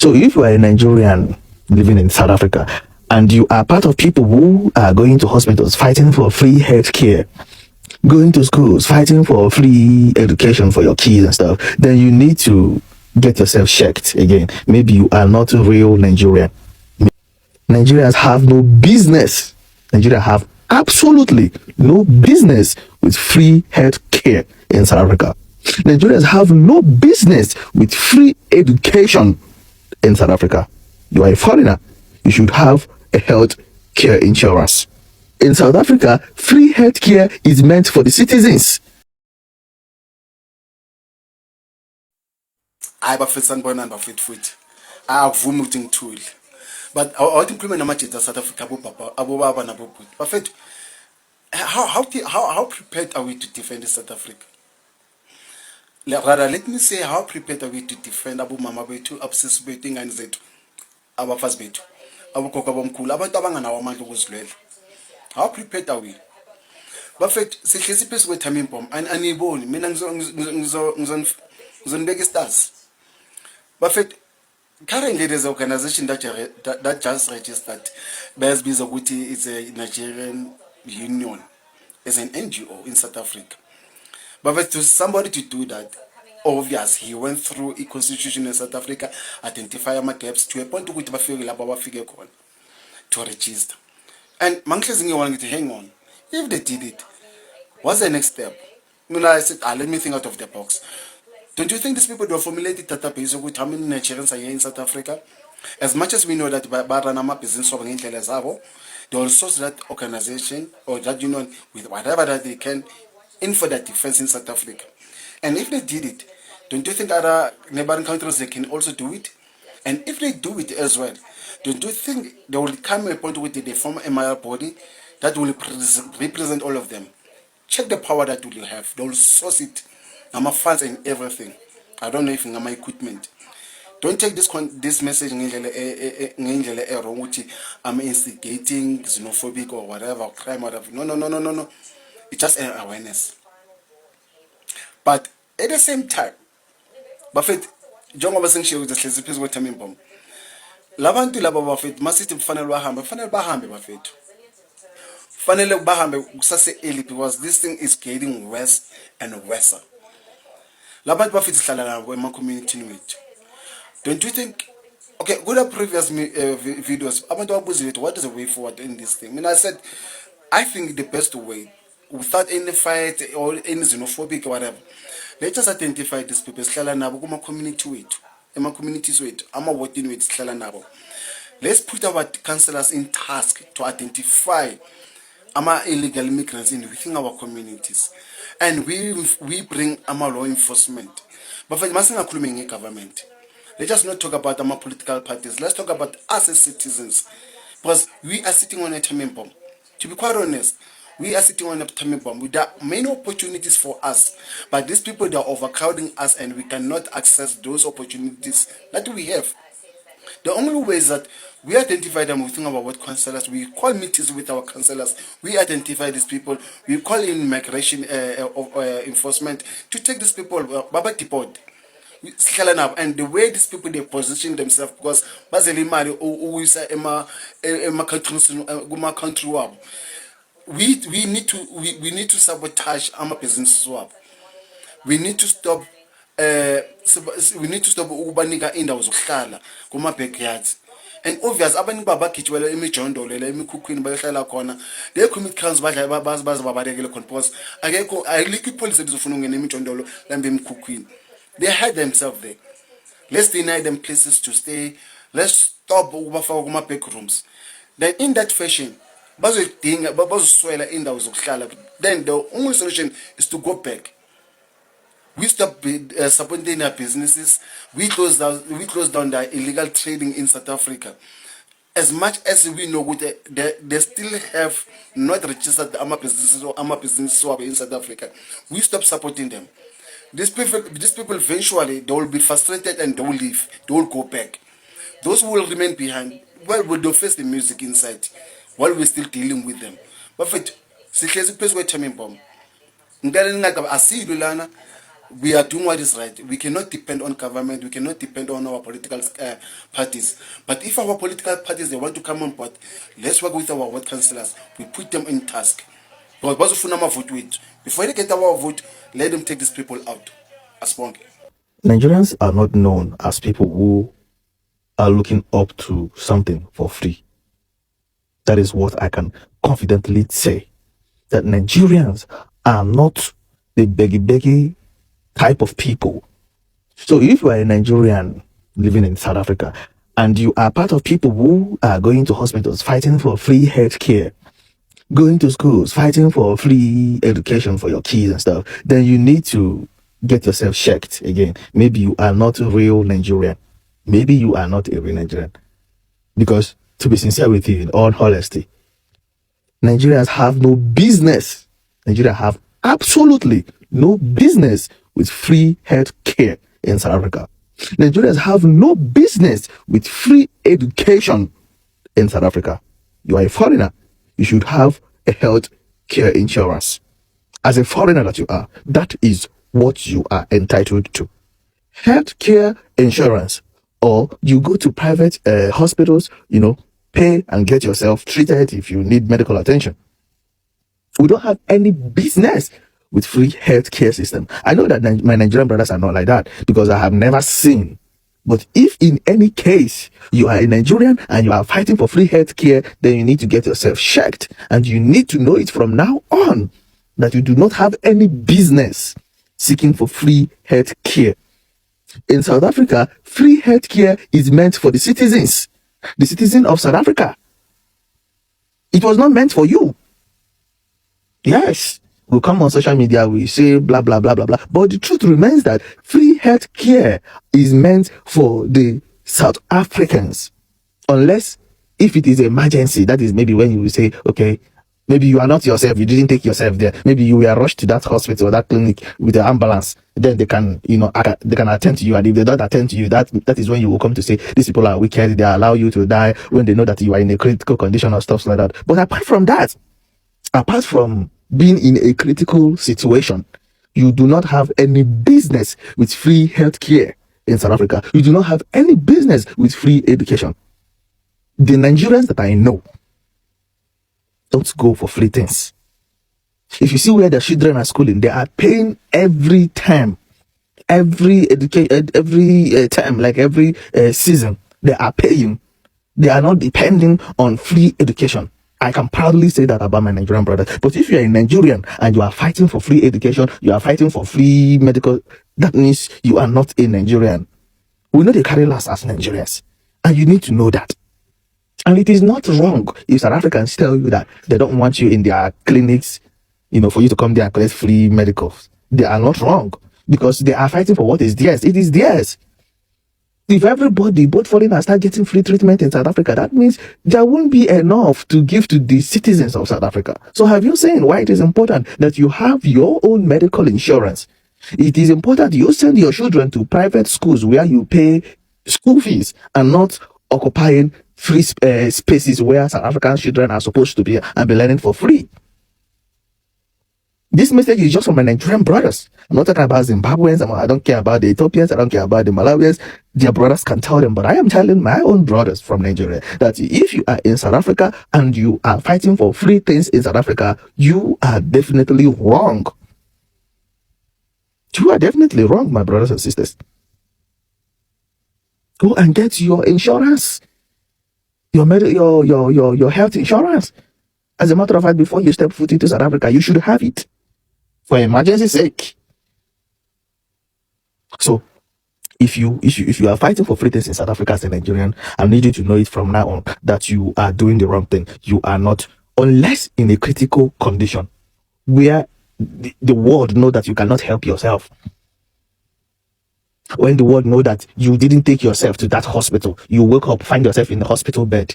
So if you are a Nigerian living in South Africa and you are part of people who are going to hospitals fighting for free health care, going to schools fighting for free education for your kids and stuff, then you need to get yourself checked again. Maybe you are not a real Nigerian. Nigerians have no business. Nigeria have absolutely no business with free health care in South Africa. Nigerians have no business with free education in South Africa. You are a foreigner. You should have a health care insurance. In South Africa, free health care is meant for the citizens. I bafethu sanibonani bafethu futhi akuvumi ukuthi ngithule but awuthi ngikhulume namajita South Africa abobaba nabobhuti bafethu how prepared are we to defend South Africa? Rather, let me say, how prepared are we to defend abomama bethu, abusisi bethu, ingane zethu, abafazi bethu, abogogo abomkhulu, abantu abanganawo amandla okuzilwela? How prepared are we? Bafethu sihlezi phezu kwethamimbomo aniyiboni mina ngizonibeka istars. Bafethu currently there's an organization that just registered bayazibiza ukuthi it's a Nigerian union as an NGO in South Africa. But for somebody to do that, obvious, he went through a constitution in South Africa, identify my gaps to a point to which to register. And Manklesing wanted to hang on. If they did it, what's the next step? When I said, let me think out of the box. Don't you think these people do formulate a database with how many Nigerians are here in South Africa? As much as we know that Baranama business of they will source that organization or that union with whatever that they can in for that defense in South Africa. And if they did it, don't you think other neighboring countries they can also do it? And if they do it as well, don't you think there will come a point where they form a mother body that will represent all of them? Check the power that will have. They will source it. I'm a funds and everything. I don't know if I'm my equipment. Don't take this message wrong. I'm instigating xenophobic or whatever, crime, whatever. No. It's just an awareness. But at the same time, Buffett, John was saying she was just as with him in bomb. Lavanti laba Buffett, Massive Funnel Bahambe Buffett. Funnel Bahambe Sase Eli because this thing is getting worse and worse. Lavant Buffett is my community with. Don't you think? Okay, go to previous videos. What is the way forward in this thing? I mean, I think the best way, without any fight or any xenophobic or whatever, let's just identify these people. Let's put our councillors in task to identify illegal immigrants within our communities, and we bring law enforcement. But for the government, let's just not talk about political parties. Let's talk about us as citizens, because we are sitting on a time bomb. To be quite honest, we are sitting on a time bomb. There are many opportunities for us, but these people, they are overcrowding us, and we cannot access those opportunities that we have. The only way is that we identify them within our ward councillors. We call meetings with our councillors. We identify these people. We call in migration enforcement to take these people Baba deport. And the way these people they position themselves, because we need to sabotage our business swap. We need to stop ukubanika indawo zokuhlala kuma backyards. And obvious abantu babagijwela emijondolo la emikhukhwini bayohlala khona they commit crimes babalekele khona because akekho ayikho ipolice elizofuna ungena emijondolo lambe emikhukhwini. They hide themselves there. Let's deny them places to stay. Let's stop ukubafaka kuma back rooms. Then in that fashion bazoswela indawo zokuhlala. Then the only solution is to go back. We stop supporting their businesses. We close down the illegal trading in South Africa. As much as we know they still have not registered our businesses in South Africa, we stop supporting them. These people eventually they will be frustrated and they will leave. They will go back. Those who will remain behind, well, will face the music inside while we're still dealing with them. But for sihlezi phezu kwethamimbomo. Ngicela ningaka asilu lana we are doing what is right. We cannot depend on government. We cannot depend on our political parties. But if our political parties they want to come on board, let's work with our ward councillors. We put them in task. Because bazofuna vote with. Before they get our vote, let them take these people out. Asponge. Nigerians are not known as people who are looking up to something for free. That is what I can confidently say. That Nigerians are not the beggy type of people. So if you are a Nigerian living in South Africa and you are part of people who are going to hospitals fighting for free health care, going to schools fighting for free education for your kids and stuff, then you need to get yourself checked again. Maybe you are not a real Nigerian. Maybe you are not a real Nigerian. Because to be sincere with you, in all honesty, Nigerians have no business. Nigeria have absolutely no business with free health care in South Africa. Nigerians have no business with free education in South Africa. You are a foreigner. You should have a health care insurance. As a foreigner that you are, that is what you are entitled to. Health care insurance. Or you go to private hospitals, pay and get yourself treated if you need medical attention. We don't have any business with free healthcare system. I know that my Nigerian brothers are not like that because I have never seen. But if in any case you are a Nigerian and you are fighting for free healthcare, then you need to get yourself checked, and you need to know it from now on that you do not have any business seeking for free healthcare. In South Africa, free healthcare is meant for the citizens of South Africa. It was not meant for you. Yes, we come on social media, we say blah, blah, blah, blah, blah. But the truth remains that free health care is meant for the South Africans. Unless if it is an emergency, that is maybe when you say, okay, maybe you are not yourself, you didn't take yourself there. Maybe you were rushed to that hospital or that clinic with the ambulance. Then they can, they can attend to you. And if they don't attend to you, that is when you will come to say, these people are wicked, they allow you to die when they know that you are in a critical condition or stuff like that. But apart from being in a critical situation, you do not have any business with free health care in South Africa. You do not have any business with free education. The Nigerians that I know don't go for free things. If you see where the children are schooling, they are paying every term, every term, like every season, they are paying. They are not depending on free education. I can proudly say that about my Nigerian brothers. But if you are a Nigerian and you are fighting for free education, you are fighting for free medical, that means you are not a Nigerian. We know they carry last as Nigerians, and you need to know that. And it is not wrong if South Africans tell you that they don't want you in their clinics, for you to come there and collect free medicals. They are not wrong because they are fighting for what is theirs. It is theirs. If everybody, both foreigners, start getting free treatment in South Africa, that means there won't be enough to give to the citizens of South Africa. So have you seen why it is important that you have your own medical insurance? It is important you send your children to private schools where you pay school fees and not occupying free spaces where South African children are supposed to be and be learning for free. This message is just from my Nigerian brothers. I'm not talking about Zimbabweans. I don't care about the Ethiopians. I don't care about the Malawians. Their brothers can tell them. But I am telling my own brothers from Nigeria that if you are in South Africa and you are fighting for free things in South Africa, you are definitely wrong. You are definitely wrong, my brothers and sisters. Go and get your insurance. Your health insurance. As a matter of fact, before you step foot into South Africa, you should have it. For emergency sake. So, if you are fighting for free things in South Africa as a Nigerian, I need you to know it from now on that you are doing the wrong thing. You are not, unless in a critical condition where the world know that you cannot help yourself. When the world know that you didn't take yourself to that hospital, you wake up, find yourself in the hospital bed.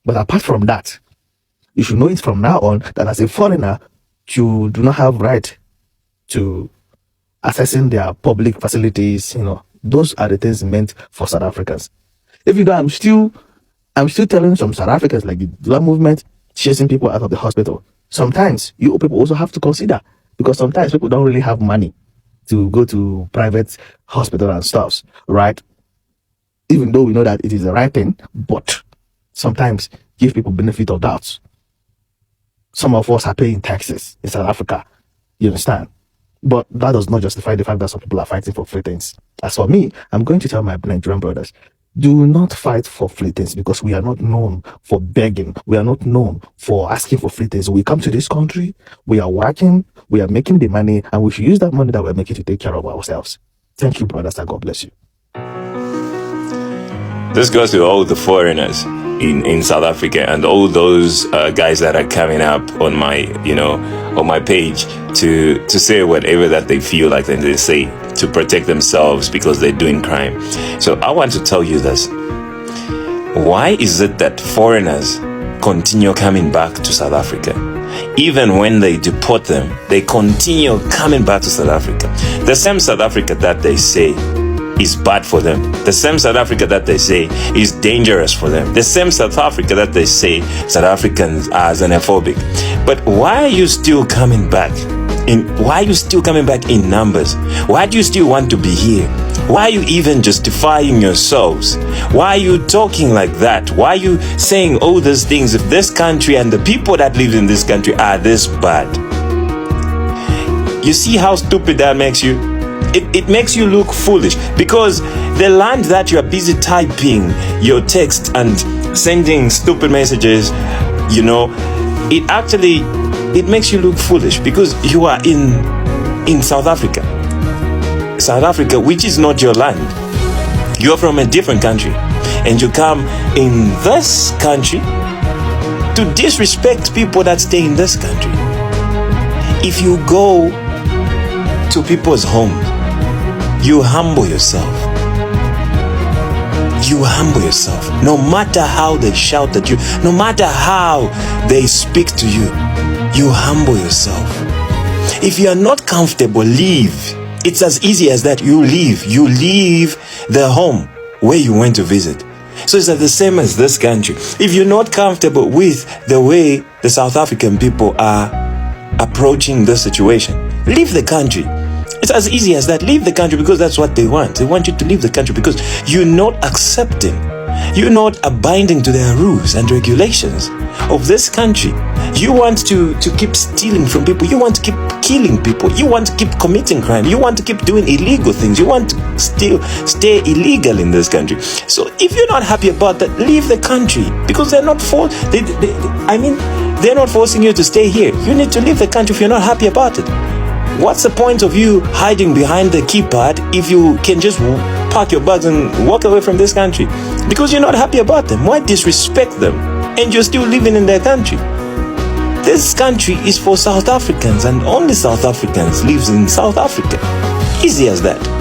But apart from that, you should know it from now on that as a foreigner, you do not have right to accessing their public facilities. Those are the things meant for South Africans. If you know, I'm still telling some South Africans, like the Dula movement, chasing people out of the hospital. Sometimes you people also have to consider, because sometimes people don't really have money. to go to private hospital and stuff, right? Even though we know that it is the right thing, but sometimes give people benefit of doubt. Some of us are paying taxes in South Africa. You understand? But that does not justify the fact that some people are fighting for free things. As for me, I'm going to tell my Nigerian brothers, do not fight for free things, because we are not known for begging. We are not known for asking for free things. We come to this country, we are working, we are making the money, and we should use that money that we're making to take care of ourselves. Thank you, brothers, and God bless you. This goes to all the foreigners in South Africa and all those guys that are coming up on my, on my page to say whatever that they feel like they say to protect themselves because they're doing crime. So I want to tell you this. Why is it that foreigners continue coming back to South Africa? Even when they deport them, they continue coming back to South Africa. The same South Africa that they say is bad for them. The same South Africa that they say is dangerous for them. The same South Africa that they say South Africans are xenophobic. But why are you still coming back? Why are you still coming back in numbers? Why do you still want to be here? Why are you even justifying yourselves? Why are you talking like that? Why are you saying all these things if this country and the people that live in this country are this bad? You see how stupid that makes you? It makes you look foolish, because the land that you are busy typing your text and sending stupid messages, it makes you look foolish, because you are in South Africa. South Africa, which is not your land. You're from a different country, and you come in this country to disrespect people that stay in this country. If you go to people's homes, you humble yourself. You humble yourself. No matter how they shout at you, no matter how they speak to you, you humble yourself. If you are not comfortable, leave. It's as easy as that. You leave. You leave the home where you went to visit. So it's the same as this country. If you're not comfortable with the way the South African people are approaching the situation, leave the country. It's as easy as that. Leave the country, because that's what they want. They want you to leave the country because you're not accepting. You're not abiding to their rules and regulations of this country. You want to keep stealing from people. You want to keep killing people. You want to keep committing crime. You want to keep doing illegal things. You want to still stay illegal in this country. So if you're not happy about that, leave the country, because they're not they're not forcing you to stay here. You need to leave the country if you're not happy about it. What's the point of you hiding behind the keypad if you can just pack your bags and walk away from this country? Because you're not happy about them. Why disrespect them? And you're still living in their country. This country is for South Africans, and only South Africans live in South Africa. Easy as that.